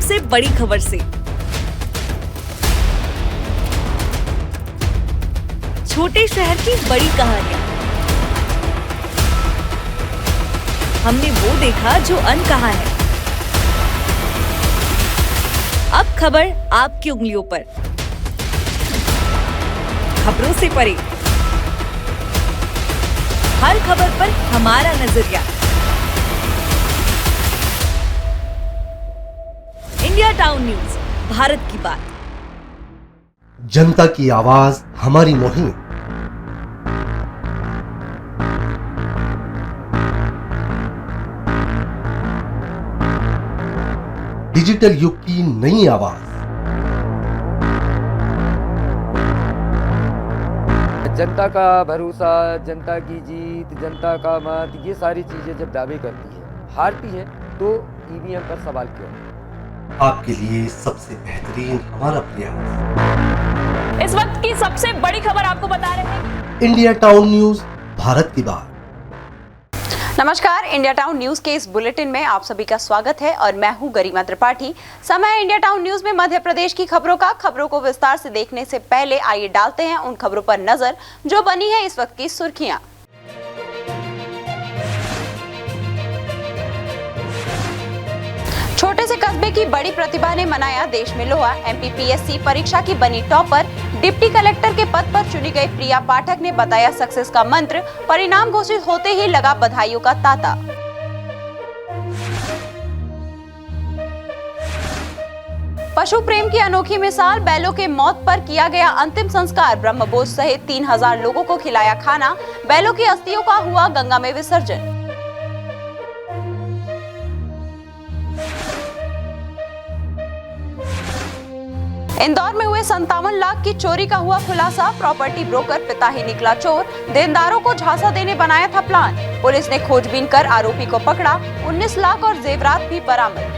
सबसे बड़ी खबर से। छोटे शहर की बड़ी कहानियां। हमने वो देखा जो अनकहा है। अब खबर आपकी उंगलियों पर। खबरों से परे, हर खबर पर हमारा नजरिया। इंडिया टाउन न्यूज, भारत की बात। जनता की आवाज हमारी मुहिम। डिजिटल युग की नई आवाज। जनता का भरोसा, जनता की जीत, जनता का मत, ये सारी चीजें जब दावे करती है, हारती है, तो ईवीएम पर सवाल क्यों? आपके लिए सबसे बेहतरीन हमारा प्रयास। इस वक्त की सबसे बड़ी खबर आपको बता रहे हैं। इंडिया टाउन न्यूज, भारत की बात। नमस्कार, इंडिया टाउन न्यूज के इस बुलेटिन में आप सभी का स्वागत है और मैं हूं गरिमा त्रिपाठी। समय है इंडिया टाउन न्यूज में मध्य प्रदेश की खबरों का। खबरों को विस्तार से देखने से पहले आइए डालते हैं उन खबरों पर नजर जो बनी है इस वक्त की सुर्खियां। छोटे से कस्बे की बड़ी प्रतिभा ने मनाया देश में लोहा। एमपीपीएससी परीक्षा की बनी टॉपर। डिप्टी कलेक्टर के पद पर चुनी गई प्रिया पाठक ने बताया सक्सेस का मंत्र। परिणाम घोषित होते ही लगा बधाइयों का तांता। पशु प्रेम की अनोखी मिसाल। बैलों के मौत पर किया गया अंतिम संस्कार। ब्रह्मबोध सहित 3000 लोगों को खिलाया खाना। बैलों की अस्थियों का हुआ गंगा में विसर्जन। इंदौर में हुए 57 लाख की चोरी का हुआ खुलासा। प्रॉपर्टी ब्रोकर पिता ही निकला चोर। देनदारों को झांसा देने बनाया था प्लान। पुलिस ने खोजबीन कर आरोपी को पकड़ा। 19 लाख और जेवरात भी बरामद।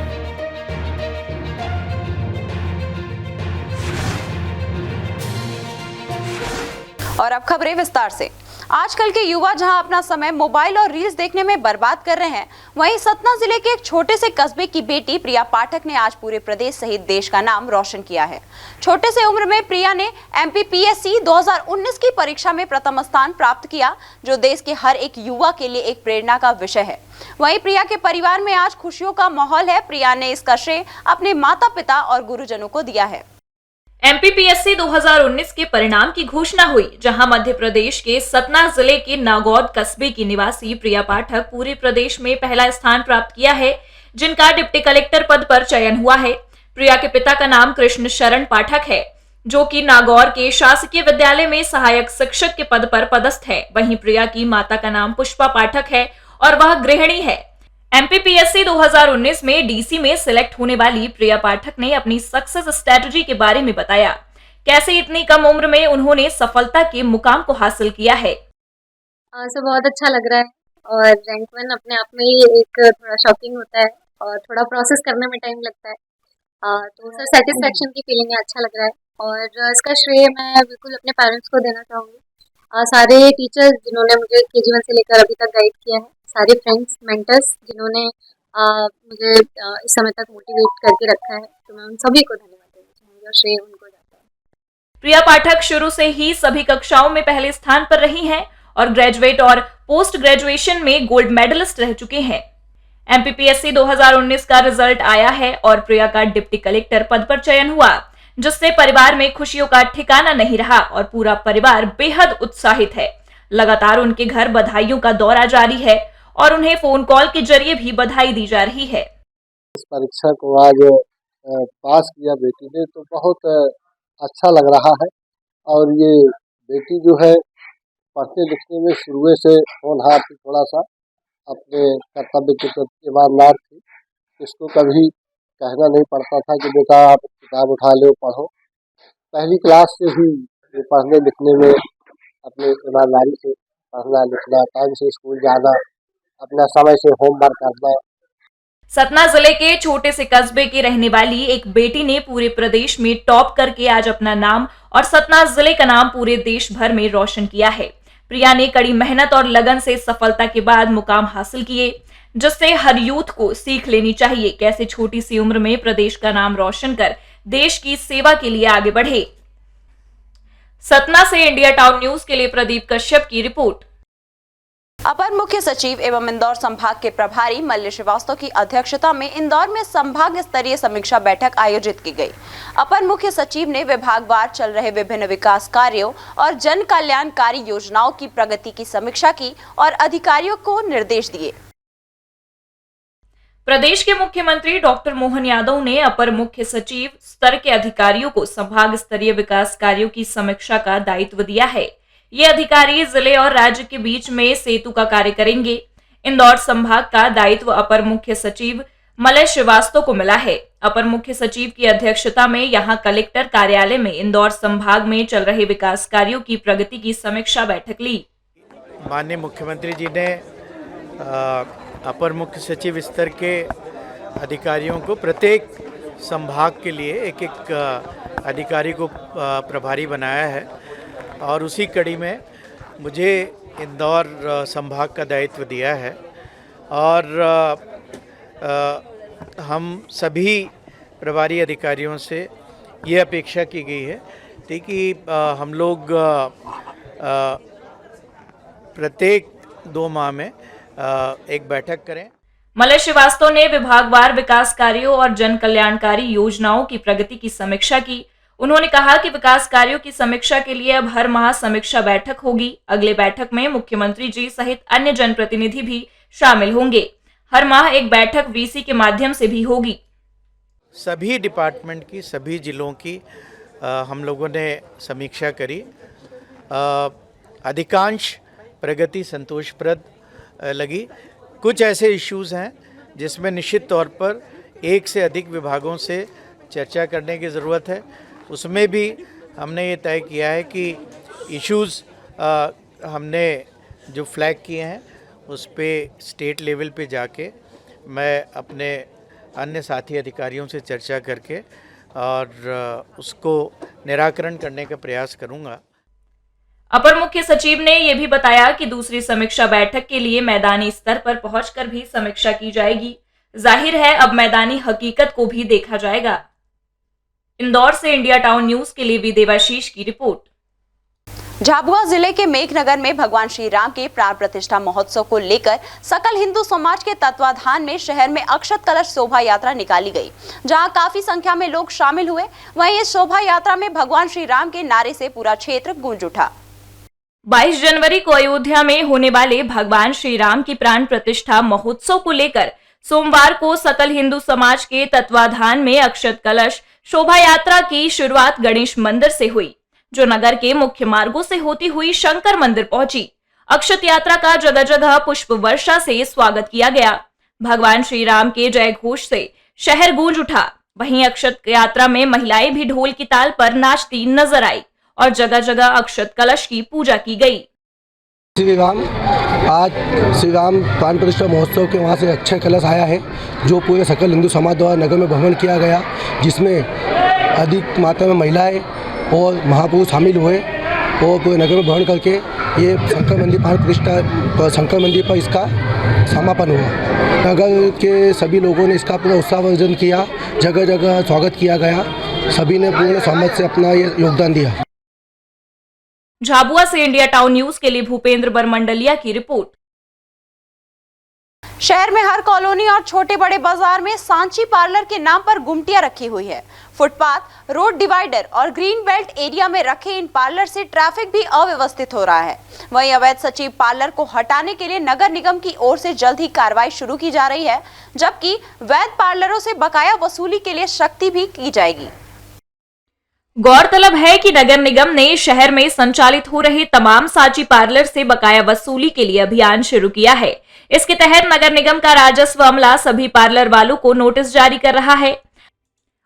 और अब खबरें विस्तार से। आजकल के युवा जहां अपना समय मोबाइल और रील्स देखने में बर्बाद कर रहे हैं, वहीं सतना जिले के एक छोटे से कस्बे की बेटी प्रिया पाठक ने आज पूरे प्रदेश सहित देश का नाम रोशन किया है। छोटे से उम्र में प्रिया ने एमपीपीएससी 2019 की परीक्षा में प्रथम स्थान प्राप्त किया, जो देश के हर एक युवा के लिए एक प्रेरणा का विषय है। वहीं प्रिया के परिवार में आज खुशियों का माहौल है। प्रिया ने इसका श्रेय अपने माता पिता और गुरुजनों को दिया है। एमपीपीएससी 2019 के परिणाम की घोषणा हुई, जहां मध्य प्रदेश के सतना जिले के नागौद कस्बे की निवासी प्रिया पाठक पूरे प्रदेश में पहला स्थान प्राप्त किया है, जिनका डिप्टी कलेक्टर पद पर चयन हुआ है। प्रिया के पिता का नाम कृष्ण शरण पाठक है, जो कि नागौर के शासकीय विद्यालय में सहायक शिक्षक के पद पर पदस्थ है। वहीं प्रिया की माता का नाम पुष्पा पाठक है और वह गृहिणी है। एमपीपीएससी 2019 में डीसी में सिलेक्ट होने वाली प्रिया पाठक ने अपनी सक्सेस स्ट्रेटजी के बारे में बताया, कैसे इतनी कम उम्र में उन्होंने सफलता के मुकाम को हासिल किया है। सर बहुत अच्छा लग रहा है और रैंक 1 अपने आप में ही एक थोड़ा शॉकिंग होता है और थोड़ा प्रोसेस करने में टाइम लगता है। तो सर सेटिस्फेक्शन की फीलिंग है, अच्छा लग रहा है और इसका श्रेय मैं बिल्कुल अपने पेरेंट्स को देना चाहूँगी। सारे टीचर्स जिन्होंने मुझे KG1 से लेकर अभी तक गाइड किया है, सारे फ्रेंड्स, मेंटर्स जिन्होंने मुझे इस समय तक मोटिवेट करके रखा है, तो मैं उन सभी को धन्यवाद देना चाहूँगी और श्रेय उनको जाता है। प्रिया पाठक शुरू से ही सभी कक्षाओं में पहले स्थान पर रही हैं और ग्रेजुएट और पोस्ट ग्रेजुएशन में गोल्ड मेडलिस्ट रह चुके हैं। एमपीपीएससी 2019 का रिजल्ट आया है और प्रिया का डिप्टी कलेक्टर पद पर चयन हुआ, जिससे परिवार में खुशियों का ठिकाना नहीं रहा और पूरा परिवार बेहद उत्साहित है। लगातार उनके घर बधाइयों का दौरा जारी है और उन्हें फोन कॉल के जरिए भी बधाई दी जा रही है। इस परीक्षा को आज पास किया बेटी ने, तो बहुत अच्छा लग रहा है और ये बेटी जो है पढ़ने लिखने में शुरू से होनहार थी, थोड़ा सा अपने कर्तव्य के प्रति ईमानदार थी। इसको कभी कहना नहीं पड़ता था कि बेटा आप किताब उठा लो पढ़ो। पहली क्लास से ही ये पढ़ने लिखने में अपने ईमानदारी से पढ़ना लिखना, टाइम से स्कूल जाना, अपना समय से होमवर्क करना। सतना जिले के छोटे से कस्बे की रहने वाली एक बेटी ने पूरे प्रदेश में टॉप करके आज अपना नाम और सतना जिले का नाम पूरे देश भर में रोशन किया है। प्रिया ने कड़ी मेहनत और लगन से सफलता के बाद मुकाम हासिल किए। जिससे हर यूथ को सीख लेनी चाहिए कैसे छोटी सी उम्र में प्रदेश का नाम रोशन कर देश की सेवा के लिए आगे बढ़े। सतना से इंडिया टाउन न्यूज के लिए प्रदीप कश्यप की रिपोर्ट। अपर मुख्य सचिव एवं इंदौर संभाग के प्रभारी मल्ल श्रीवास्तव की अध्यक्षता में इंदौर में संभाग स्तरीय समीक्षा बैठक आयोजित की गई। अपर मुख्य सचिव ने विभागवार चल रहे विभिन्न विकास कार्यों और जन कल्याणकारी योजनाओं की प्रगति की समीक्षा की और अधिकारियों को निर्देश दिए। प्रदेश के मुख्यमंत्री डॉक्टर मोहन यादव ने अपर मुख्य सचिव स्तर के अधिकारियों को संभाग स्तरीय विकास कार्यों की समीक्षा का दायित्व दिया है। ये अधिकारी जिले और राज्य के बीच में सेतु का कार्य करेंगे। इंदौर संभाग का दायित्व अपर मुख्य सचिव मलय श्रीवास्तव को मिला है। अपर मुख्य सचिव की अध्यक्षता में यहां कलेक्टर कार्यालय में इंदौर संभाग में चल रहे विकास कार्यों की प्रगति की समीक्षा बैठक ली। माननीय मुख्यमंत्री जी ने अपर मुख्य सचिव स्तर के अधिकारियों को प्रत्येक संभाग के लिए एक अधिकारी को प्रभारी बनाया है और उसी कड़ी में मुझे इंदौर संभाग का दायित्व दिया है और हम सभी प्रभारी अधिकारियों से ये अपेक्षा की गई है कि हम लोग प्रत्येक 2 माह में एक बैठक करें। मलय श्रीवास्तव ने विभागवार विकास कार्यों और जन कल्याणकारी योजनाओं की प्रगति की समीक्षा की। उन्होंने कहा कि विकास कार्यों की समीक्षा के लिए अब हर माह समीक्षा बैठक होगी। अगले बैठक में मुख्यमंत्री जी सहित अन्य जनप्रतिनिधि भी शामिल होंगे। हर माह एक बैठक वीसी के माध्यम से भी होगी। सभी डिपार्टमेंट की, सभी जिलों की हम लोगों ने समीक्षा करी। अधिकांश प्रगति संतोषप्रद लगी। कुछ ऐसे इश्यूज हैं जिसमें निश्चित तौर पर एक से अधिक विभागों से चर्चा करने की ज़रूरत है। उसमें भी हमने ये तय किया है कि इश्यूज़ हमने जो फ्लैग किए हैं उस पे स्टेट लेवल पे जाके मैं अपने अन्य साथी अधिकारियों से चर्चा करके और उसको निराकरण करने का प्रयास करूंगा। अपर मुख्य सचिव ने यह भी बताया कि दूसरी समीक्षा बैठक के लिए मैदानी स्तर पर पहुंचकर भी समीक्षा की जाएगी। जाहिर है अब मैदानी हकीकत को भी देखा जाएगा। इंदौर से इंडिया टाउन न्यूज के लिए वी देवाशीष की रिपोर्ट। झाबुआ जिले के मेघनगर में भगवान श्री राम के प्राण प्रतिष्ठा महोत्सव को लेकर सकल हिंदू समाज के तत्वाधान में शहर में अक्षत कलश शोभा यात्रा निकाली गई, जहां काफी संख्या में लोग शामिल हुए। वहीं इस शोभा यात्रा में भगवान श्री राम के नारे से पूरा क्षेत्र गूंज उठा। 22 जनवरी को अयोध्या में होने वाले भगवान श्री राम की प्राण प्रतिष्ठा महोत्सव को लेकर सोमवार को सकल हिंदू समाज के तत्वाधान में अक्षत कलश शोभा यात्रा की शुरुआत गणेश मंदिर से हुई, जो नगर के मुख्य मार्गों से होती हुई शंकर मंदिर पहुंची। अक्षत यात्रा का जगह जगह पुष्प वर्षा से स्वागत किया गया। भगवान श्री राम के जय घोष से शहर गूंज उठा। वहीं अक्षत यात्रा में महिलाएं भी ढोल की ताल पर नाचती नजर आई और जगह जगह अक्षत कलश की पूजा की गई। श्री राम आज श्री राम प्राण प्रतिष्ठा महोत्सव के वहाँ से अक्षय कलश आया है, जो पूरे सकल हिंदू समाज द्वारा नगर में भ्रमण किया गया, जिसमें अधिक मात्रा में महिलाएं और महापुरुष शामिल हुए और पूरे नगर में भ्रमण करके ये शंकर मंदिर प्राण प्रतिष्ठा शंकर मंदिर पर इसका समापन हुआ। नगर के सभी लोगों ने इसका पूरा उत्साहवर्धन किया, जगह जगह स्वागत किया गया, सभी ने पूर्ण सहमति से अपना ये योगदान दिया। झाबुआ से इंडिया टाउन न्यूज के लिए भूपेंद्र बरमंडलिया की रिपोर्ट। शहर में हर कॉलोनी और छोटे बड़े बाजार में सांची पार्लर के नाम पर गुमटियां रखी हुई है। फुटपाथ, रोड डिवाइडर और ग्रीन बेल्ट एरिया में रखे इन पार्लर से ट्रैफिक भी अव्यवस्थित हो रहा है। वहीं अवैध सचिव पार्लर को हटाने के लिए नगर निगम की ओर से जल्द ही कार्रवाई शुरू की जा रही है, जबकि वैध पार्लरों से बकाया वसूली के लिए सख्ती भी की जाएगी। गौरतलब है कि नगर निगम ने शहर में संचालित हो रहे तमाम सांची पार्लर से बकाया वसूली के लिए अभियान शुरू किया है। इसके तहत नगर निगम का राजस्व अमला सभी पार्लर वालों को नोटिस जारी कर रहा है।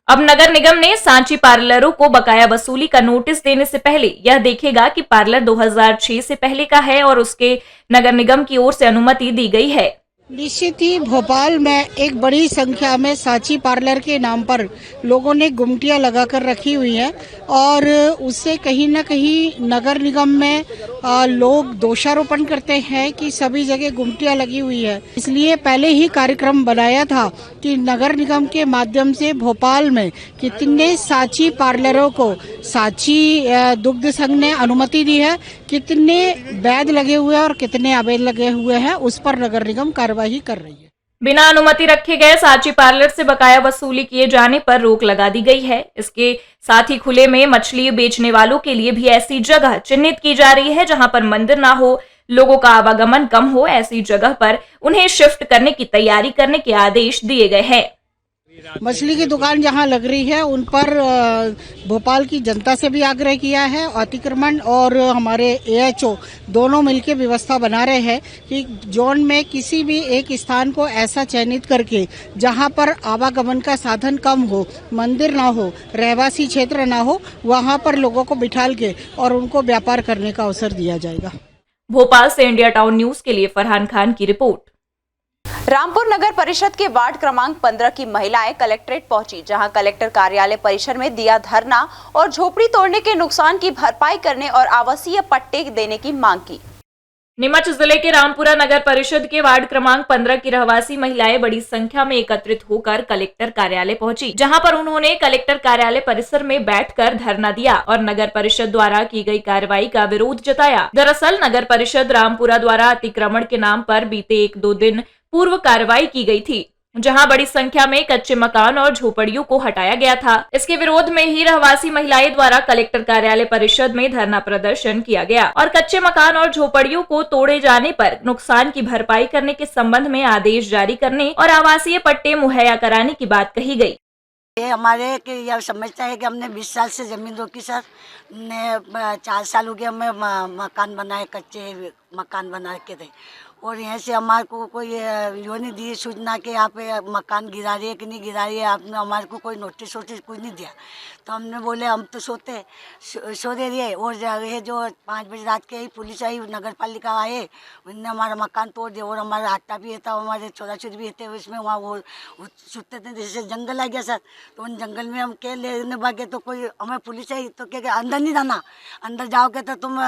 अब नगर निगम ने सांची पार्लरों को बकाया वसूली का नोटिस देने से पहले यह देखेगा कि पार्लर 2006 से पहले का है और उसके नगर निगम की ओर से अनुमति दी गई है। निश्चित ही भोपाल में एक बड़ी संख्या में सांची पार्लर के नाम पर लोगों ने गुमटियां लगाकर रखी हुई हैं और उससे कहीं न कहीं नगर निगम में लोग दोषारोपण करते हैं कि सभी जगह गुमटियां लगी हुई है। इसलिए पहले ही कार्यक्रम बनाया था कि नगर निगम के माध्यम से भोपाल में कितने सांची पार्लरों को सांची दुग्ध संघ ने अनुमति दी है, कितने वैध लगे हुए हैं और कितने अवैध लगे हुए हैं, उस पर नगर निगम कार्यवाही कर रही है। बिना अनुमति रखे गए सांची पार्लर से बकाया वसूली किए जाने पर रोक लगा दी गई है। इसके साथ ही खुले में मछली बेचने वालों के लिए भी ऐसी जगह चिन्हित की जा रही है जहां पर मंदिर ना हो, लोगों का आवागमन कम हो। ऐसी जगह पर उन्हें शिफ्ट करने की तैयारी करने के आदेश दिए गए हैं। मछली की दुकान जहां लग रही है उन पर भोपाल की जनता से भी आग्रह किया है। अतिक्रमण और हमारे AHO दोनों मिलकर व्यवस्था बना रहे हैं कि जोन में किसी भी एक स्थान को ऐसा चयनित करके जहां पर आवागमन का साधन कम हो, मंदिर ना हो, रहवासी क्षेत्र ना हो, वहां पर लोगों को बिठाल के और उनको व्यापार करने का अवसर दिया जाएगा। भोपाल से इंडिया टाउन न्यूज के लिए फरहान खान की रिपोर्ट। रामपुर नगर परिषद के वार्ड क्रमांक 15 की महिलाएं कलेक्ट्रेट पहुंची, जहां कलेक्टर कार्यालय परिसर में दिया धरना और झोपड़ी तोड़ने के नुकसान की भरपाई करने और आवासीय पट्टे देने की मांग की। नीमच जिले के रामपुरा नगर परिषद के वार्ड क्रमांक 15 की रहवासी महिलाएं बड़ी संख्या में एकत्रित होकर कलेक्टर कार्यालय पहुंची, जहां पर उन्होंने कलेक्टर कार्यालय परिसर में बैठकर धरना दिया और नगर परिषद द्वारा की गई कार्रवाई का विरोध जताया। दरअसल नगर परिषद रामपुरा द्वारा अतिक्रमण के नाम पर बीते 1-2 दिन पूर्व कार्रवाई की गई थी, जहां बड़ी संख्या में कच्चे मकान और झोपड़ियों को हटाया गया था। इसके विरोध में ही रहवासी महिलाएं द्वारा कलेक्टर कार्यालय परिषद में धरना प्रदर्शन किया गया और कच्चे मकान और झोपड़ियों को तोड़े जाने पर नुकसान की भरपाई करने के संबंध में आदेश जारी करने और आवासीय पट्टे मुहैया कराने की बात कही गई। ये हमारे कि यह समझता है कि हमने 20 साल से जमीन रोकी सर, ने 4 साल हो गए हमें मकान बनाए, कच्चे मकान बना के थे और यहाँ से हमारे को कोई यो नहीं दी सूचना कि यहाँ पे मकान गिरा रही है कि नहीं गिरा रही है। आपने हमारे को कोई नोटिस वोटिस कुछ नहीं दिया, तो हमने बोले हम तो सो दे रही है। और ये जो 5 बजे रात के ही पुलिस आई, नगर पालिका आए, उनने हमारा मकान तोड़ दिया और हमारा आटा भी था, हमारे छोरा छोरी भी थे उसमें, वहाँ वो सुनते थे। जैसे जंगल आ गया सर, तो उन जंगल में हम क्या लेने भागे, तो कोई हमें पुलिस आई तो क्या अंदर नहीं जाना, अंदर जाओगे तो तुम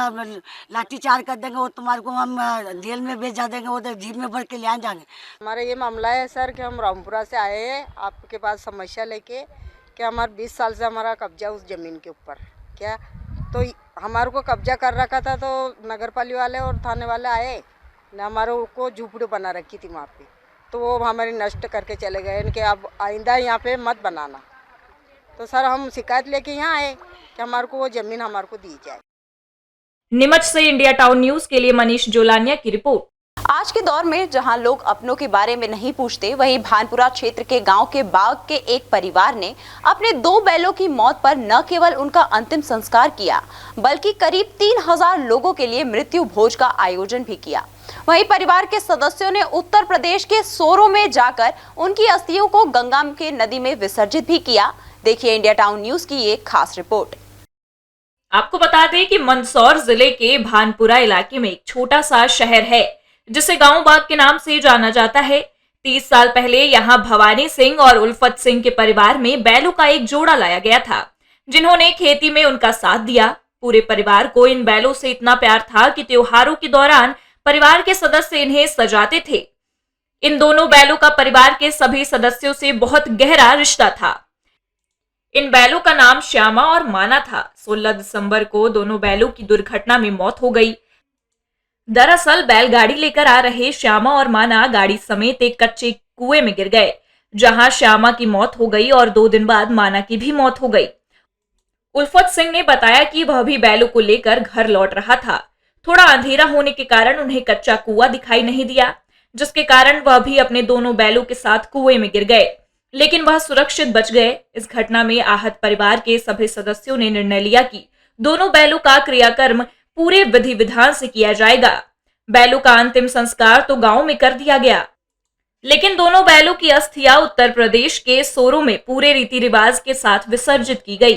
लाठी चार कर देंगे और तुम्हारे को हम जेल में भेज देंगे, वो तो जीप में भर के ले जाएंगे। हमारा ये मामला है सर कि हम रामपुरा से आए हैं आपके पास समस्या लेके कि हमारे 20 साल से हमारा कब्जा उस ज़मीन के ऊपर क्या, तो हमारे को कब्जा कर रखा था, तो नगर पालिका वाले और थाने वाले आए न, हमारे को झूपड़ी बना रखी थी वहाँ पे, तो वो हमारी नष्ट करके चले गए इनके, अब आइंदा यहाँ पे मत बनाना। तो सर हम शिकायत लेके यहाँ आए कि हमारे को वो ज़मीन हमारे को दी जाए। नीमच से इंडिया टाउन न्यूज के लिए मनीष जोलानिया की रिपोर्ट। आज के दौर में जहां लोग अपनों के बारे में नहीं पूछते, वहीं भानपुरा क्षेत्र के गांव के बाग के एक परिवार ने अपने 2 बैलों की मौत पर न केवल उनका अंतिम संस्कार किया, बल्कि करीब 3000 लोगों के लिए मृत्यु भोज का आयोजन भी किया। वहीं परिवार के सदस्यों ने उत्तर प्रदेश के सोरो में जाकर उनकी अस्थियों को गंगा के नदी में विसर्जित भी किया। देखिए इंडिया टाउन न्यूज की एक खास रिपोर्ट। आपको बता दें कि मंदसौर जिले के भानपुरा इलाके में एक छोटा सा शहर है जिसे गांव बाग के नाम से जाना जाता है। 30 साल पहले यहां भवानी सिंह और उल्फत सिंह के परिवार में बैलों का एक जोड़ा लाया गया था, जिन्होंने खेती में उनका साथ दिया। पूरे परिवार को इन बैलों से इतना प्यार था कि त्योहारों के दौरान परिवार के सदस्य इन्हें सजाते थे। इन दोनों बैलों का परिवार के सभी सदस्यों से बहुत गहरा रिश्ता था। इन बैलों का नाम श्यामा और माना था। 16 दिसंबर को दोनों बैलों की दुर्घटना में मौत हो गई। दरअसल बैलगाड़ी लेकर आ रहे श्यामा और माना गाड़ी समेत एक कच्चे कुएं में गिर गए, जहां श्यामा की मौत हो गई और 2 दिन बाद माना की भी मौत हो गई। उल्फत सिंह ने बताया कि वह भी बैलों को लेकर घर लौट रहा था। थोड़ा अंधेरा होने के कारण उन्हें कच्चा कुआं दिखाई नहीं दिया, जिसके कारण वह भी अपने दोनों बैलों के साथ कुएं में गिर गए, लेकिन वह सुरक्षित बच गए। इस घटना में आहत परिवार के सभी सदस्यों ने निर्णय लिया कि दोनों बैलों का क्रियाकर्म पूरे विधि विधान से किया जाएगा। बैलों का अंतिम संस्कार तो गांव में कर दिया गया, लेकिन दोनों बैलों की अस्थियां उत्तर प्रदेश के सोरो में पूरे रीति रिवाज के साथ विसर्जित की गई।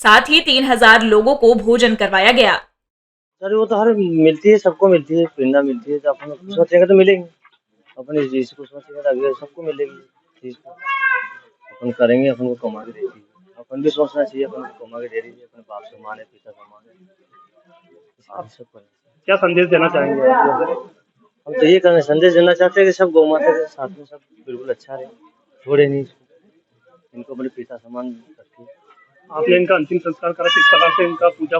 साथ ही 3000 लोगों को भोजन करवाया गया। सर वो तो हर मिलती है, सबको मिलती है, प्रेरणा मिलती है, तो अपन सोचेंगे तो मिलेंगे, अपन इस चीज को सोचेंगे तो आगे सबको मिलेगी चीज को, अपन करेंगे, अपन को कमा के देती है, अपन भी सोचना चाहिए अपन को कमा के दे रही है, अपने बाप से माने, पिता से माने। क्या संदेश देना चाहेंगे आप? हम तो ये करने संदेश देना चाहते हैं कि सब गौ माता के साथ में सब बिल्कुल अच्छा रहे, छोड़े नहीं इसको, इनको अपने पिता समान रखें। आपने इनका अंतिम संस्कार करा, किस प्रकार से इनका पूजा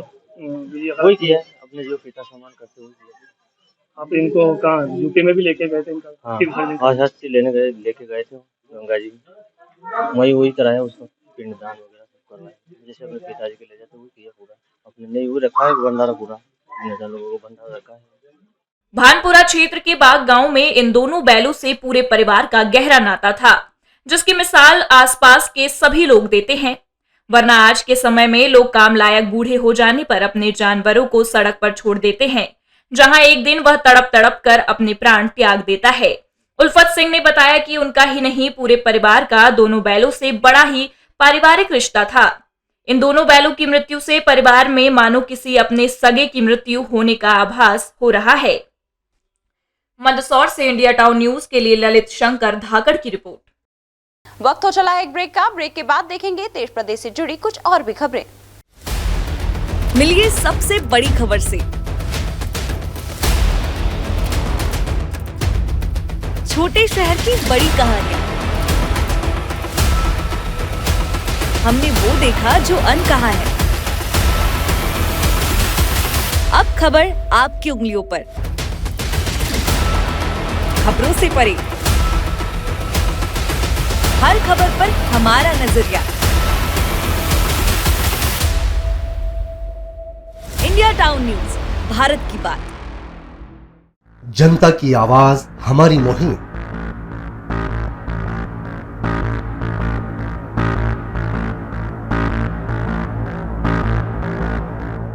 वही किया, अपने जो पिता समान करते वही किया। आप इनको कहाँ यूपी में भी लेके गए थे इनका? हाँ, हस्ती लेके गए थे गंगा जी में, वही कराया उसका पिंडदान वगैरह सब करवाया, जैसे अपने पिताजी के ले जाते वही किया पूरा, अपने नहीं वो रखा है भंडारा पूरा, 3,000 लोगों को भंडारा रखा है। भानपुरा क्षेत्र के बाग गांव में इन दोनों बैलों से पूरे परिवार का गहरा नाता था, जिसकी मिसाल आसपास के सभी लोग देते हैं। वरना आज के समय में लोग काम लायक बूढ़े हो जाने पर अपने जानवरों को सड़क पर छोड़ देते हैं, जहां एक दिन वह तड़प तड़प कर अपने प्राण त्याग देता है। उल्फत सिंह ने बताया कि उनका ही नहीं पूरे परिवार का दोनों बैलों से बड़ा ही पारिवारिक रिश्ता था। इन दोनों बैलों की मृत्यु से परिवार में मानो किसी अपने सगे की मृत्यु होने का आभास हो रहा है। मंदसौर से इंडिया टाउन न्यूज के लिए ललित शंकर धाकड़ की रिपोर्ट। वक्त हो चला एक ब्रेक का। ब्रेक के बाद देखेंगे देश प्रदेश से जुड़ी कुछ और भी खबरें। मिलिए सबसे बड़ी खबर से। छोटे शहर की बड़ी कहानियां। हमने वो देखा जो अनकहा है। अब खबर आपकी उंगलियों पर, खबरों से परे, हर खबर पर हमारा नजरिया। इंडिया टाउन न्यूज, भारत की बात। जनता की आवाज हमारी मुहिम।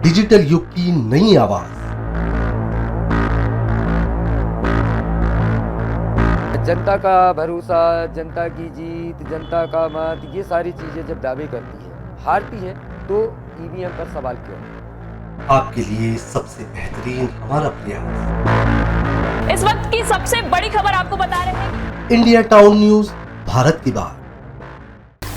डिजिटल युग की नई आवाज। जनता का भरोसा, जनता की जीत, जनता का मत, ये सारी चीजें जब दावे करती है, हारती है, तो ईवीएम पर सवाल क्यों? आपके लिए सबसे बेहतरीन हमारा प्रयास। इस वक्त की सबसे बड़ी खबर आपको बता रहे हैं। इंडिया टाउन न्यूज, भारत की बात।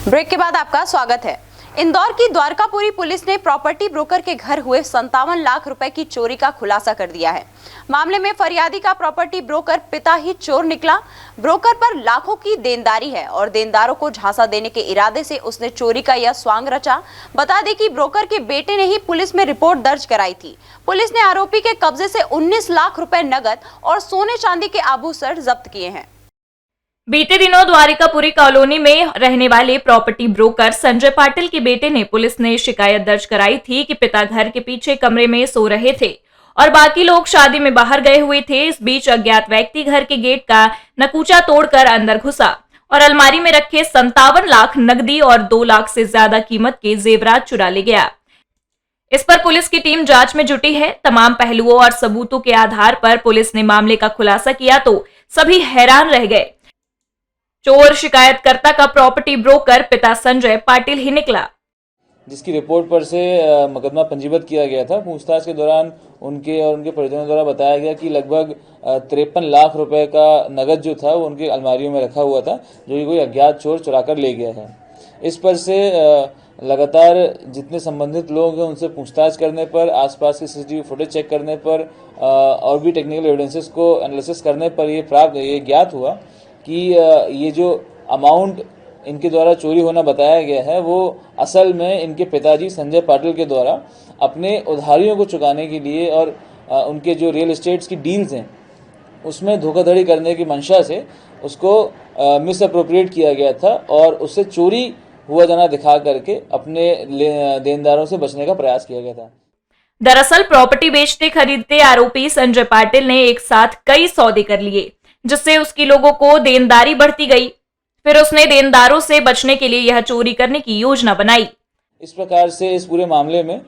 ब्रेक के बाद आपका स्वागत है। इंदौर की द्वारकापुरी पुलिस ने प्रॉपर्टी ब्रोकर के घर हुए 57 लाख रुपए की चोरी का खुलासा कर दिया है। मामले में फरियादी का प्रॉपर्टी ब्रोकर पिता ही चोर निकला। ब्रोकर पर लाखों की देनदारी है और देनदारों को झांसा देने के इरादे से उसने चोरी का यह स्वांग रचा। बता दें कि ब्रोकर के बेटे ने ही पुलिस में रिपोर्ट दर्ज कराई थी। पुलिस ने आरोपी के कब्जे से 19 लाख रुपए नगद और सोने चांदी के आभूषण जब्त किए हैं। बीते दिनों द्वारिकापुरी कॉलोनी में रहने वाले प्रॉपर्टी ब्रोकर संजय पाटिल के बेटे ने पुलिस ने शिकायत दर्ज कराई थी कि पिता घर के पीछे कमरे में सो रहे थे और बाकी लोग शादी में बाहर गए हुए थे। इस बीच अज्ञात व्यक्ति घर के गेट का नकूचा तोड़कर अंदर घुसा और अलमारी में रखे 57 लाख नकदी और 2 लाख से ज्यादा कीमत के जेवरात चुरा ले गया। इस पर पुलिस की टीम जांच में जुटी है। तमाम पहलुओं और सबूतों के आधार पर पुलिस ने मामले का खुलासा किया तो सभी हैरान रह गए। चोर शिकायतकर्ता का प्रॉपर्टी ब्रोकर पिता संजय पाटिल ही निकला, जिसकी रिपोर्ट पर से मुकदमा पंजीबद्ध किया गया था। पूछताछ के दौरान उनके और उनके परिजनों द्वारा बताया गया कि लगभग 53 लाख रुपए का नगद जो था वो उनकी अलमारियों में रखा हुआ था, जो कि कोई अज्ञात चोर चुरा कर ले गया है। इस पर से लगातार जितने संबंधित लोग हैं उनसे पूछताछ करने पर, आसपास के सीसीटीवी फुटेज चेक करने पर और भी टेक्निकल एविडेंसेस को एनालिसिस करने पर ये ज्ञात हुआ कि ये जो अमाउंट इनके द्वारा चोरी होना बताया गया है वो असल में इनके पिताजी संजय पाटिल के द्वारा अपने उधारियों को चुकाने के लिए और उनके जो रियल एस्टेट्स की डील्स हैं उसमें धोखाधड़ी करने की मंशा से उसको मिस अप्रोप्रिएट किया गया था और उससे चोरी हुआ जाना दिखा करके अपने देनदारों से बचने का प्रयास किया गया था। दरअसल प्रॉपर्टी बेचते खरीदते आरोपी संजय पाटिल ने एक साथ कई सौदे कर लिए, जिससे उसकी लोगों को देनदारी बढ़ती गई। फिर उसने देनदारों से बचने के लिए यह चोरी करने की योजना बनाई। इस प्रकार से इस पूरे मामले में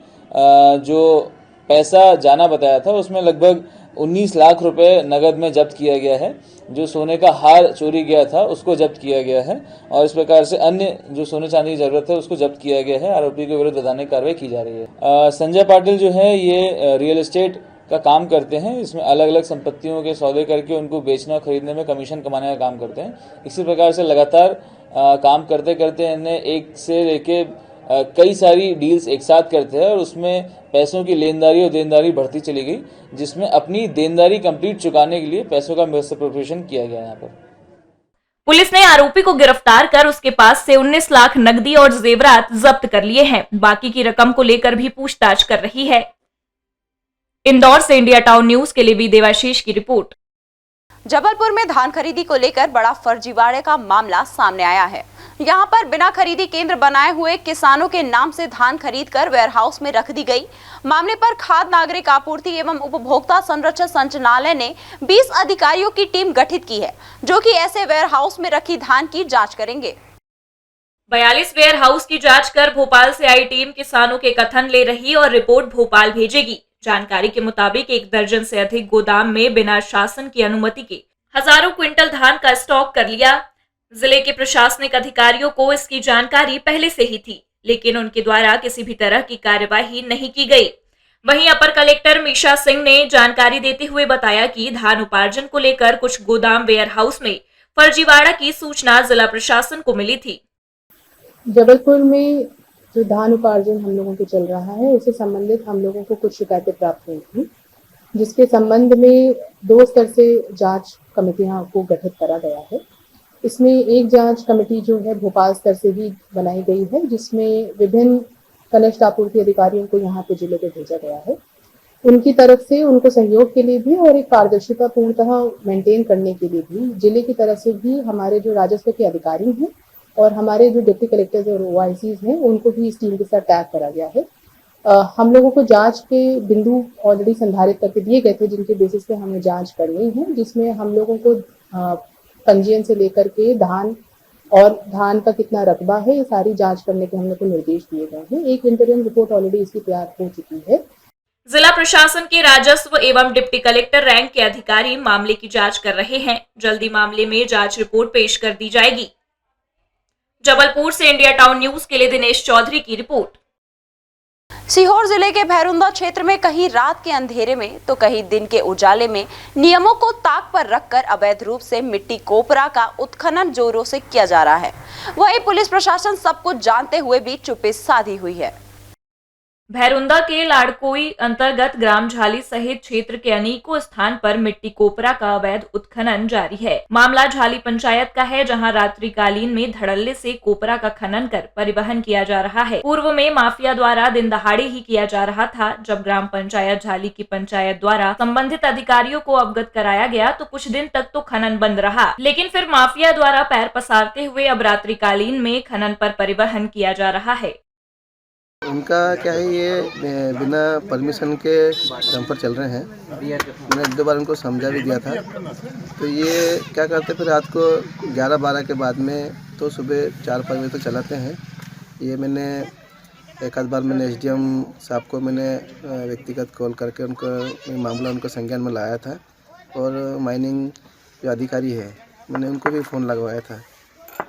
जो पैसा जाना बताया था उसमें लगभग 19 लाख रुपए नगद में जब्त किया गया है। जो सोने का हार चोरी गया था उसको जब्त किया गया है और इस प्रकार से अन्य जो सोने चांदी की जरूरत है उसको जब्त किया गया है। आरोपी के विरुद्ध वैधानिक कार्रवाई की जा रही है। संजय पाटिल जो है ये रियल एस्टेट का काम करते हैं। इसमें अलग अलग संपत्तियों के सौदे करके उनको बेचने और खरीदने में कमीशन कमाने का काम करते हैं। इसी प्रकार से लगातार काम करते करते इन्हें 1 से लेके कई सारी डील्स एक साथ करते हैं और उसमें पैसों की लेनदारी और देनदारी बढ़ती चली गई, जिसमें अपनी देनदारी कंप्लीट चुकाने के लिए पैसों का मिसअप्रोप्रिएशन किया गया। यहाँ पर पुलिस ने आरोपी को गिरफ्तार कर उसके पास से 19 लाख नकदी और जेवरात जब्त कर लिए हैं। बाकी की रकम को लेकर भी पूछताछ कर रही है। इंदौर से इंडिया टाउन न्यूज के लिए भी देवाशीष की रिपोर्ट। जबलपुर में धान खरीदी को लेकर बड़ा फर्जीवाड़े का मामला सामने आया है। यहां पर बिना खरीदी केंद्र बनाए हुए किसानों के नाम से धान खरीदकर वेयरहाउस में रख दी गई। मामले पर खाद्य नागरिक आपूर्ति एवं उपभोक्ता संरक्षण संचालनालय ने 20 अधिकारियों की टीम गठित की है, जो कि ऐसे वेयरहाउस में रखी धान की जांच करेंगे। 42 वेयरहाउस की जांच कर भोपाल से आई टीम किसानों के कथन ले रही और रिपोर्ट भोपाल भेजेगी। जानकारी के मुताबिक 1 दर्जन से अधिक गोदाम में बिना शासन की अनुमति के हजारों क्विंटल धान का स्टॉक कर लिया। जिले के प्रशासनिक अधिकारियों को इसकी जानकारी पहले से ही थी, लेकिन उनके द्वारा किसी भी तरह की कार्यवाही नहीं की गई। वहीं अपर कलेक्टर मीशा सिंह ने जानकारी देते हुए बताया कि धान उपार्जन को लेकर कुछ गोदाम वेयरहाउस में फर्जीवाड़ा की सूचना जिला प्रशासन को मिली थी। जबलपुर में जो धान उपार्जन हम लोगों के चल रहा है, उससे संबंधित हम लोगों को कुछ शिकायतें प्राप्त हुई थी, जिसके संबंध में 2 स्तर से जांच कमेटियां को गठित करा गया है। इसमें एक जांच कमेटी जो है भोपाल स्तर से भी बनाई गई है, जिसमें विभिन्न कनिष्ठ आपूर्ति अधिकारियों को यहाँ पे जिले पे भेजा गया है। उनकी तरफ से उनको सहयोग के लिए भी और एक पारदर्शिता पूर्णतः मेंटेन करने के लिए भी जिले की तरफ से भी हमारे जो राजस्व के अधिकारी हैं और हमारे जो डिप्टी कलेक्टर्स और OICs हैं, उनको भी इस टीम के साथ टैग करा गया है। हम लोगों को जांच के बिंदु ऑलरेडी संधारित करके दिए गए थे, जिनके बेसिस पे हमें जांच करनी है, जिसमें हम लोगों को पंजीयन से लेकर के धान और धान का कितना रकबा है, ये सारी जांच करने के हम लोग को निर्देश दिए गए हैं। एक इंटरिम रिपोर्ट ऑलरेडी इसकी तैयार हो चुकी है। जिला प्रशासन के राजस्व एवं डिप्टी कलेक्टर रैंक के अधिकारी मामले की जांच कर रहे हैं। जल्दी मामले में जांच रिपोर्ट पेश कर दी जाएगी। जबलपुर से इंडिया टाउन न्यूज के लिए दिनेश चौधरी की रिपोर्ट। सीहोर जिले के भैरुंदा क्षेत्र में कहीं रात के अंधेरे में तो कहीं दिन के उजाले में नियमों को ताक पर रखकर अवैध रूप से मिट्टी कोपरा का उत्खनन जोरों से किया जा रहा है। वहीं पुलिस प्रशासन सब कुछ जानते हुए भी चुप्पी साधी हुई है। भैरुंदा के लाड़कोई अंतर्गत ग्राम झाली सहित क्षेत्र के अनेकों स्थान पर मिट्टी कोपरा का अवैध उत्खनन जारी है। मामला झाली पंचायत का है, जहां रात्रिकालीन में धड़ल्ले से कोपरा का खनन कर परिवहन किया जा रहा है। पूर्व में माफिया द्वारा दिन दहाड़े ही किया जा रहा था। जब ग्राम पंचायत झाली की पंचायत द्वारा संबंधित अधिकारियों को अवगत कराया गया तो कुछ दिन तक तो खनन बंद रहा, लेकिन फिर माफिया द्वारा पैर पसारते हुए अब रात्रिकालीन में खनन पर परिवहन किया जा रहा है। उनका क्या है, ये बिना परमिशन के डंपर चल रहे हैं। मैंने 1-2 बार उनको समझा भी दिया था। तो ये क्या करते फिर रात को 11-12 के बाद में तो सुबह 4-5 बजे तक चलाते हैं। ये मैंने एक आध बार मैंने SDM साहब को मैंने व्यक्तिगत कॉल करके उनको मामला उनको संज्ञान में लाया था और माइनिंग जो अधिकारी है मैंने उनको भी फ़ोन लगवाया था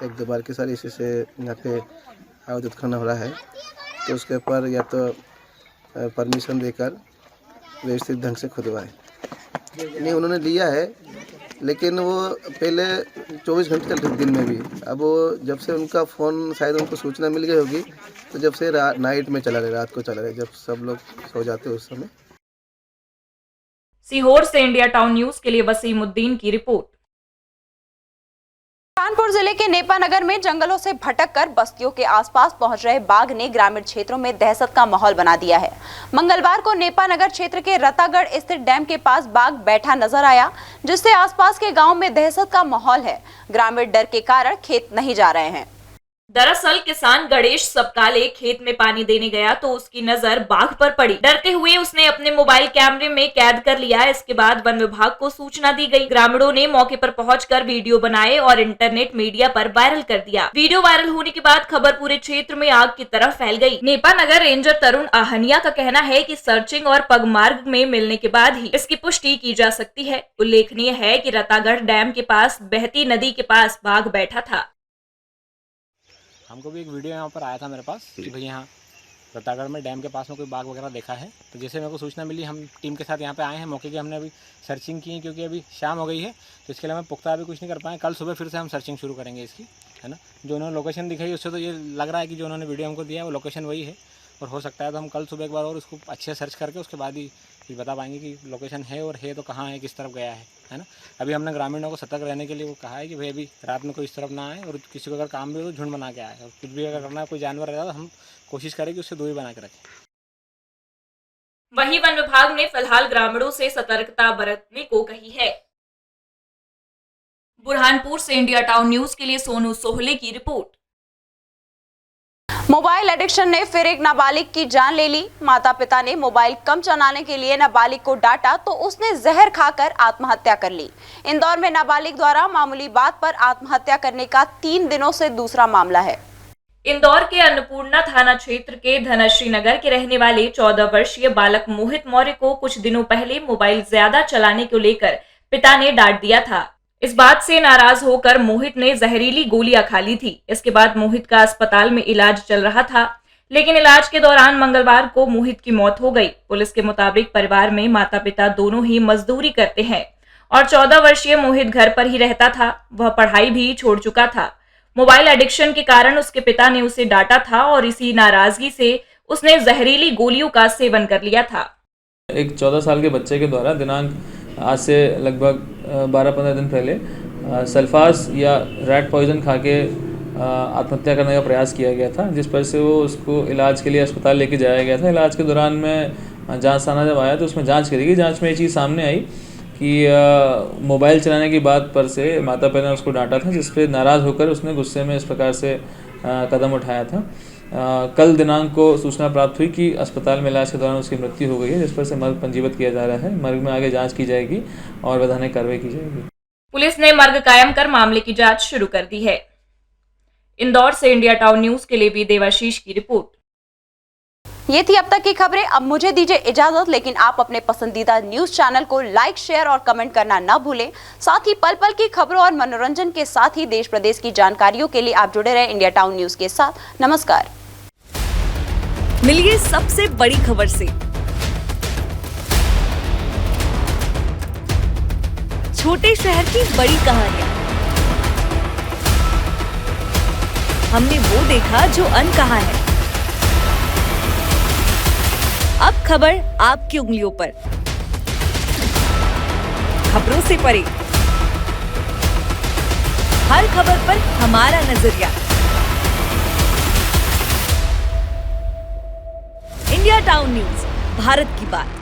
1-2 बार कि सर इसी से यहाँ पे अवैध उत्खनन हो रहा है, तो उसके ऊपर या तो परमिशन देकर व्यवस्थित ढंग से खुदवाए। नहीं उन्होंने लिया है, लेकिन वो पहले 24 घंटे चल रही दिन में भी। अब वो जब से उनका फ़ोन शायद उनको सूचना मिल गई होगी, तो जब से नाइट में चला रहे, रात को चला रहे, जब सब लोग सो जाते उस समय। सीहोर से इंडिया टाउन न्यूज के लिए वसीमुद्दीन की रिपोर्ट। कानपुर जिले के नेपानगर में जंगलों से भटककर बस्तियों के आसपास पहुंच रहे बाघ ने ग्रामीण क्षेत्रों में दहशत का माहौल बना दिया है। मंगलवार को नेपानगर क्षेत्र के रतागढ़ स्थित डैम के पास बाघ बैठा नजर आया, जिससे आसपास के गांव में दहशत का माहौल है। ग्रामीण डर के कारण खेत नहीं जा रहे हैं। दरअसल किसान गणेश सबकाले खेत में पानी देने गया तो उसकी नजर बाघ पर पड़ी। डरते हुए उसने अपने मोबाइल कैमरे में कैद कर लिया। इसके बाद वन विभाग को सूचना दी गई। ग्रामीणों ने मौके पर पहुंचकर वीडियो बनाए और इंटरनेट मीडिया पर वायरल कर दिया। वीडियो वायरल होने के बाद खबर पूरे क्षेत्र में आग की तरह फैल गई। नेपानगर रेंजर तरुण आहनिया का कहना है कि सर्चिंग और पगमार्ग में मिलने के बाद ही इसकी पुष्टि की जा सकती है। उल्लेखनीय है कि रतागढ़ डैम के पास बहती नदी के पास बाघ बैठा था। हमको भी एक वीडियो यहाँ पर आया था मेरे पास कि भाई यहाँ रतागढ़ में डैम के पास में कोई बाघ वगैरह देखा है। तो जैसे मेरे को सूचना मिली, हम टीम के साथ यहाँ पे आए हैं। मौके की हमने अभी सर्चिंग की, क्योंकि अभी शाम हो गई है, तो इसके लिए हम पुख्ता अभी कुछ नहीं कर पाए। कल सुबह फिर से हम सर्चिंग शुरू करेंगे इसकी। है ना। जो उन्होंने लोकेशन दिखाई उससे तो ये लग रहा है कि जो उन्होंने वीडियो हमको दिया है वो लोकेशन वही है, और हो सकता है तो हम कल सुबह एक बार और उसको अच्छे सर्च करके उसके बाद ही बता पाएंगे कि लोकेशन है, और है तो कहाँ है, किस तरफ गया है ना। अभी हमने ग्रामीणों को सतर्क रहने के लिए वो कहा है कि भाई अभी रात में कोई इस तरफ ना आए, और किसी को अगर काम भी हो तो झुंड बना के आए, और कुछ भी अगर करना है, कोई जानवर रहता तो हम कोशिश करें कि उससे दूरी बना के रखें। वहीं वन विभाग ने फिलहाल ग्रामीणों से सतर्कता बरतने को कही है। बुरहानपुर से इंडिया टाउन न्यूज के लिए सोनू सोहले की रिपोर्ट। मोबाइल एडिक्शन ने फिर एक नाबालिग की जान ले ली। माता पिता ने मोबाइल कम चलाने के लिए नाबालिग को डांटा तो उसने जहर खाकर आत्महत्या कर ली। इंदौर में नाबालिग द्वारा मामूली बात पर आत्महत्या करने का 3 दिनों से दूसरा मामला है। इंदौर के अन्नपूर्णा थाना क्षेत्र के धनश्री नगर के रहने वाले 14 वर्षीय बालक मोहित मौर्य को कुछ दिनों पहले मोबाइल ज्यादा चलाने को लेकर पिता ने डांट दिया था। इस बात से नाराज होकर मोहित ने जहरीली गोलियां खा ली थी। इसके बाद मोहित का अस्पताल में इलाज चल रहा था, लेकिन इलाज के दौरान मंगलवार को मोहित की मौत हो गई। पुलिस के मुताबिक परिवार में माता पिता दोनों ही मजदूरी करते हैं और 14 वर्षीय मोहित घर पर ही रहता था। वह पढ़ाई भी छोड़ चुका था। मोबाइल एडिक्शन के कारण उसके पिता ने उसे डांटा था और इसी नाराजगी से उसने जहरीली गोलियों का सेवन कर लिया था। एक 14 साल के बच्चे के द्वारा दिनांक आज से लगभग 12-15 दिन पहले सल्फास या रैट पॉइजन खा के आत्महत्या करने का प्रयास किया गया था, जिस पर से वो उसको इलाज के लिए अस्पताल लेके जाया गया था। इलाज के दौरान में जांच थाना जब आया तो उसमें जांच करी गई। जांच में ये चीज़ सामने आई कि मोबाइल चलाने की बात पर से माता पिता ने उसको डांटा था, जिस पर नाराज़ होकर उसने गुस्से में इस प्रकार से कदम उठाया था। कल दिनांक को सूचना प्राप्त हुई कि अस्पताल में इलाज के दौरान उसकी मृत्यु हो गई है, जिस पर से मर्ग पंजीबत किया जा रहा है। मर्ग में आगे जांच की जाएगी और वैधानिक कार्रवाई की जाएगी। पुलिस ने मर्ग कायम कर मामले की जांच शुरू कर दी है। इंदौर से इंडिया टाउन न्यूज के लिए भी देवाशीष की रिपोर्ट। ये थी अब तक की खबरें। अब मुझे दीजिए इजाजत, लेकिन आप अपने पसंदीदा न्यूज चैनल को लाइक, शेयर और कमेंट करना न भूलें। साथ ही पल पल की खबरों और मनोरंजन के साथ ही देश प्रदेश की जानकारियों के लिए आप जुड़े रहें इंडिया टाउन न्यूज के साथ। नमस्कार। मिलिए सबसे बड़ी खबर से। छोटे शहर की बड़ी कहानियां। हमने वो देखा जो अनकहा है। अब खबर आपकी उंगलियों पर। खबरों से परे, हर खबर पर हमारा नजरिया। इंडिया टाउन न्यूज, भारत की बात।